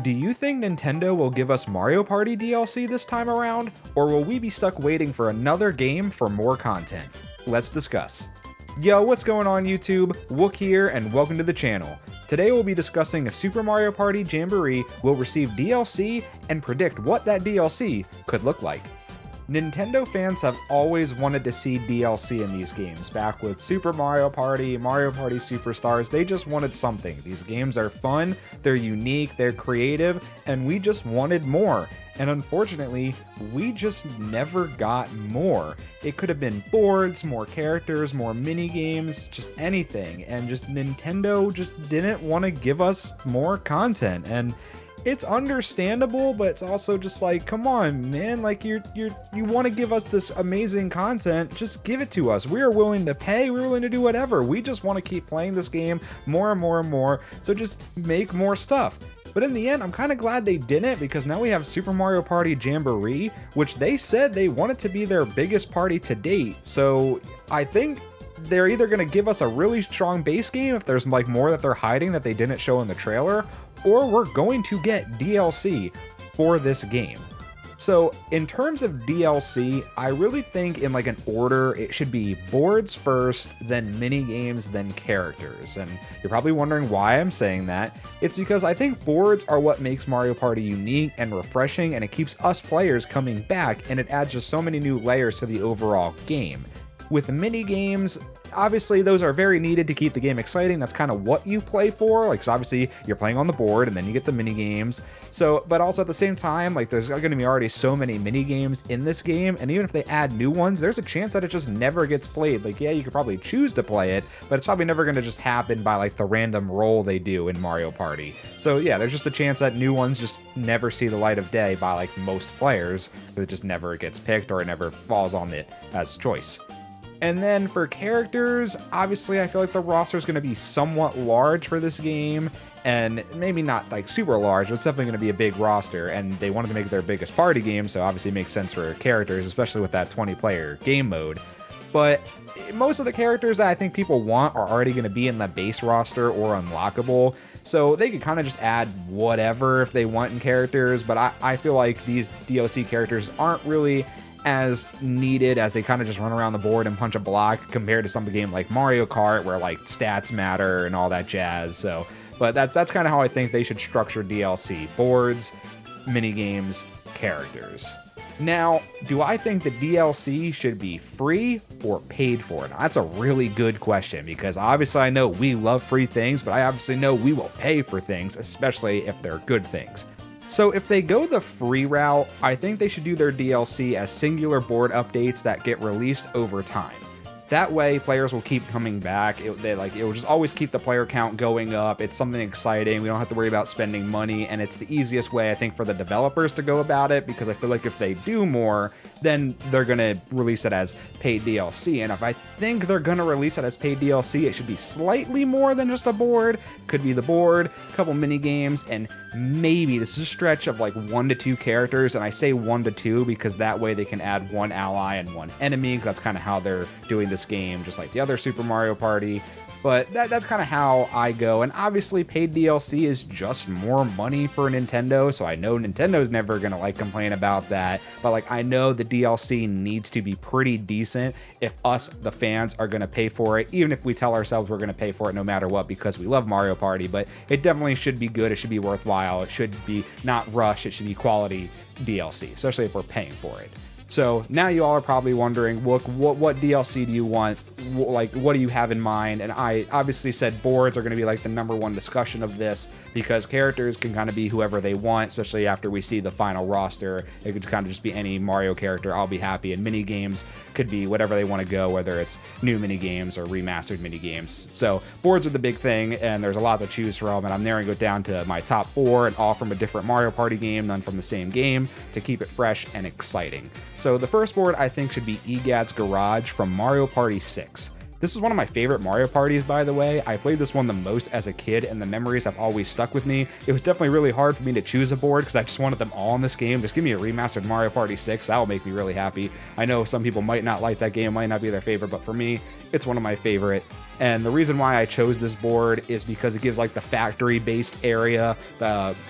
Do you think Nintendo will give us Mario Party DLC this time around, or will we be stuck waiting for another game for more content? Let's discuss. Yo, what's going on YouTube? Wook here, and welcome to the channel. Today we'll be discussing if Super Mario Party Jamboree will receive DLC and predict what that DLC could look like. Nintendo fans have always wanted to see DLC in these games. Back with Super Mario Party, Mario Party Superstars, they just wanted something. These games are fun, they're unique, they're creative, and we just wanted more. And unfortunately, we just never got more. It could have been boards, more characters, more mini games, just anything. And just Nintendo just didn't want to give us more content. And it's understandable, but it's also just like, come on, man, like you want to give us this amazing content, just give it to us. We are willing to pay, we're willing to do whatever. We just want to keep playing this game more and more and more, so just make more stuff. But in the end, I'm kind of glad they didn't, because now we have Super Mario Party Jamboree, which they said they want it to be their biggest party to date. So I think they're either going to give us a really strong base game if there's like more that they're hiding that they didn't show in the trailer, or we're going to get DLC for this game. So in terms of DLC, I really think in like an order, it should be boards first, then mini games, then characters. And you're probably wondering why I'm saying that. It's because I think boards are what makes Mario Party unique and refreshing, and it keeps us players coming back, and it adds just so many new layers to the overall game. With mini games, obviously those are very needed to keep the game exciting. That's kind of what you play for, like, 'cause obviously you're playing on the board and then you get the mini games. So, but also at the same time, like, there's going to be already so many mini games in this game, and even if they add new ones, there's a chance that it just never gets played. Like, yeah, you could probably choose to play it, but it's probably never going to just happen by like the random roll they do in Mario Party. So yeah, there's just a chance that new ones just never see the light of day by like most players. It just never gets picked, or it never falls on it as choice. And then for characters, obviously I feel like the roster is going to be somewhat large for this game, and maybe not like super large, but it's definitely going to be a big roster, and they wanted to make it their biggest party game, so obviously it makes sense for characters, especially with that 20-player game mode. But most of the characters that I think people want are already going to be in the base roster or unlockable, so they could kind of just add whatever if they want in characters, but I feel like these DLC characters aren't really as needed, as they kind of just run around the board and punch a block, compared to some game like Mario Kart where like stats matter and all that jazz. So, but that's kind of how I think they should structure DLC: boards, mini games, characters. Now, do I think the DLC should be free or paid for? Now, that's a really good question, because obviously I know we love free things, but I obviously know we will pay for things, especially if they're good things. So if they go the free route, I think they should do their DLC as singular board updates that get released over time. That way, players will keep coming back. It will just always keep the player count going up. It's something exciting. We don't have to worry about spending money, and it's the easiest way, I think, for the developers to go about it, because I feel like if they do more, then they're going to release it as paid DLC. And if I think they're going to release it as paid DLC, it should be slightly more than just a board. Could be the board, a couple mini games, and maybe this is a stretch of like 1 to 2 characters. And I say 1 to 2 because that way they can add 1 ally and 1 enemy, because that's kind of how they're doing this game, just like the other Super Mario Party. But that's kind of how I go. And obviously paid DLC is just more money for Nintendo, so I know Nintendo's never gonna like complain about that. But like, I know the DLC needs to be pretty decent if us, the fans, are gonna pay for it, even if we tell ourselves we're gonna pay for it no matter what, because we love Mario Party. But it definitely should be good, it should be worthwhile, it should be not rushed, it should be quality DLC, especially if we're paying for it. So now you all are probably wondering, what DLC do you want? Like, what do you have in mind? And I obviously said boards are going to be like the #1 discussion of this, because characters can kind of be whoever they want, especially after we see the final roster. It could kind of just be any Mario character. I'll be happy. And mini games could be whatever they want to go, whether it's new mini games or remastered mini games. So boards are the big thing, and there's a lot to choose from. And I'm narrowing it down to my top 4, and all from a different Mario Party game, none from the same game, to keep it fresh and exciting. So the first board I think should be EGAD's Garage from Mario Party 6. This is one of my favorite Mario parties, by the way. I played this one the most as a kid, and the memories have always stuck with me. It was definitely really hard for me to choose a board, because I just wanted them all in this game. Just give me a remastered Mario Party 6. That will make me really happy. I know some people might not like that game, might not be their favorite, but for me, it's one of my favorite And the reason why I chose this board is because it gives like the factory-based area.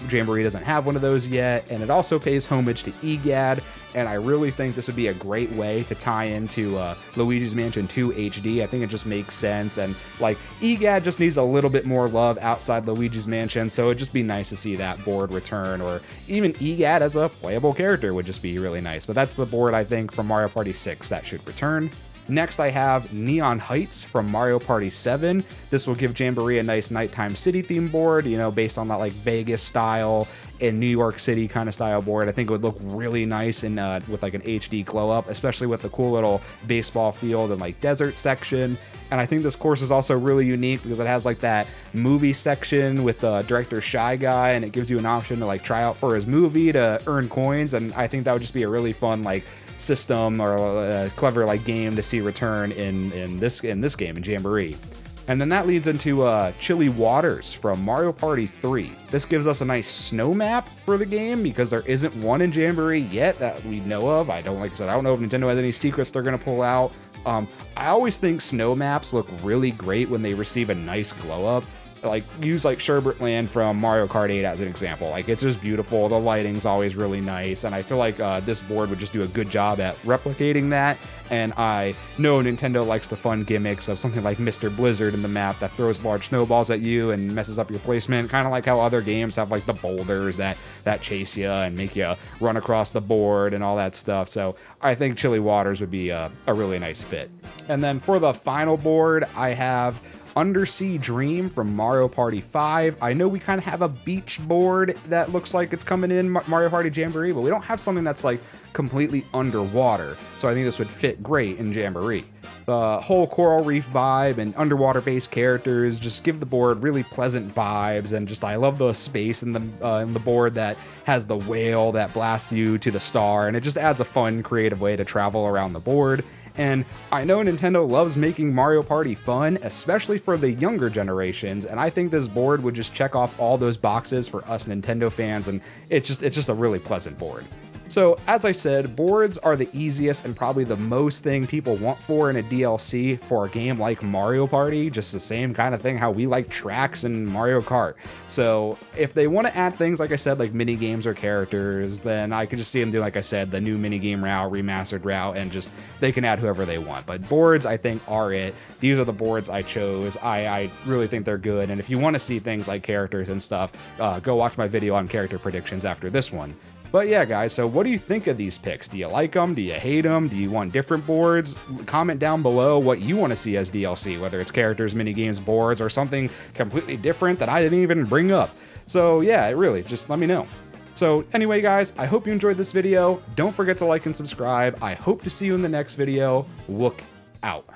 Jamboree doesn't have one of those yet, and it also pays homage to EGAD, and I really think this would be a great way to tie into Luigi's Mansion 2 HD. I think it just makes sense, and like EGAD just needs a little bit more love outside Luigi's Mansion, so it'd just be nice to see that board return, or even EGAD as a playable character would just be really nice. But that's the board I think from Mario Party 6 that should return. Next, I have Neon Heights from Mario Party 7. This will give Jamboree a nice nighttime city theme board, you know, based on that like Vegas style and New York City kind of style board. I think it would look really nice in with like an HD glow up, especially with the cool little baseball field and like desert section. And I think this course is also really unique because it has like that movie section with director Shy Guy, and it gives you an option to like try out for his movie to earn coins. And I think that would just be a really fun like system or a clever like game to see return in this game in Jamboree. And then that leads into Chilly Waters from Mario Party 3. This gives us a nice snow map for the game because there isn't one in Jamboree yet that we know of. Like I said, I don't know if Nintendo has any secrets they're gonna pull out. I always think snow maps look really great when they receive a nice glow up. Like use like Sherbert Land from Mario Kart 8 as an example. Like it's just beautiful. The lighting's always really nice, and I feel like this board would just do a good job at replicating that. And I know Nintendo likes the fun gimmicks of something like Mr. Blizzard in the map that throws large snowballs at you and messes up your placement, kind of like how other games have like the boulders that chase you and make you run across the board and all that stuff. So I think Chilly Waters would be a really nice fit. And then for the final board, I have Undersea Dream from Mario Party 5. I know we kind of have a beach board that looks like it's coming in Mario Party Jamboree, but we don't have something that's like completely underwater. So I think this would fit great in Jamboree. The whole coral reef vibe and underwater based characters just give the board really pleasant vibes, and just I love the space in the board that has the whale that blasts you to the star, and it just adds a fun creative way to travel around the board. And I know Nintendo loves making Mario Party fun, especially for the younger generations, and I think this board would just check off all those boxes for us Nintendo fans, and it's just a really pleasant board. So, as I said, boards are the easiest and probably the most thing people want for in a DLC for a game like Mario Party, just the same kind of thing how we like tracks in Mario Kart. So, if they want to add things, like I said, like mini games or characters, then I could just see them do, like I said, the new minigame route, remastered route, and just they can add whoever they want. But boards, I think, are it. These are the boards I chose. I really think they're good, and if you want to see things like characters and stuff, go watch my video on character predictions after this one. But yeah, guys, so what do you think of these picks? Do you like them? Do you hate them? Do you want different boards? Comment down below what you want to see as DLC, whether it's characters, minigames, boards, or something completely different that I didn't even bring up. So yeah, really, just let me know. So anyway, guys, I hope you enjoyed this video. Don't forget to like and subscribe. I hope to see you in the next video. Look out.